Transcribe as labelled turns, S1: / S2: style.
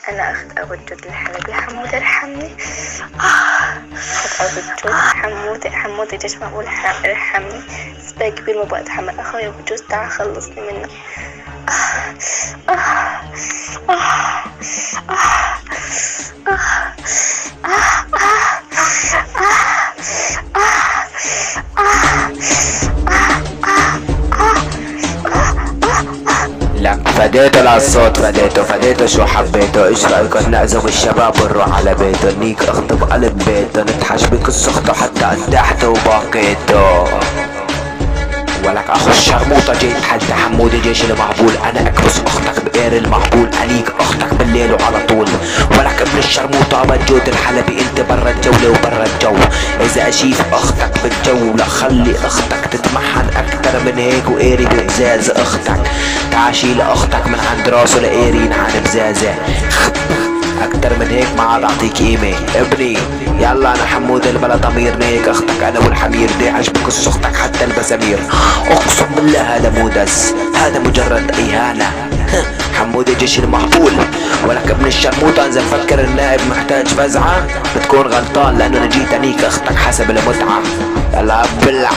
S1: أنا أخت أبو الجود الحلبي حمود ارحمني. أخت أبو الجود حمود ليش ما أقول ارحمني؟ سباق كبير ما بقى أتحمل. أخوي أبو الجود تعال خلصني منه.
S2: لا فديته للصوت فديته شو حبيته. ايش رايكم نعزم الشباب ونروح على بيته نيك اخطب قلب بيته نتحش بكل اخته حتى قدحته وباقيته. ولك اخو الشرموطة جيت حتى حمود الجيش المهبول. انا اكبس اختك بغير المهبول انيك اختك بالليل وعلى طول. ولك ابن الشرموطة بجود الحلبي انت برا الجولة وبرا الجو. اذا اشيف اختك بالجو لا خلي اختك تتمحن اكتر من هيك وقيري ببزاز اختك. تعاشي لاختك من عند راسه لقيرين عن بزازة اكتر من هيك ما عاد اعطيك قيمة ابني. يلا انا حمود البلا ضمير نيك اختك انا والحمير داعش بكس اختك حتى البسامير. اقسم بالله هذا مو دس هذا مجرد اهانة. حمود الجيش المهبول. ولك ابن الشرموطة اذا مفكر النائب محتاج فزعة بتكون غلطان لانه انا جيت انيك اختك حسب المتعة. يلا بلع.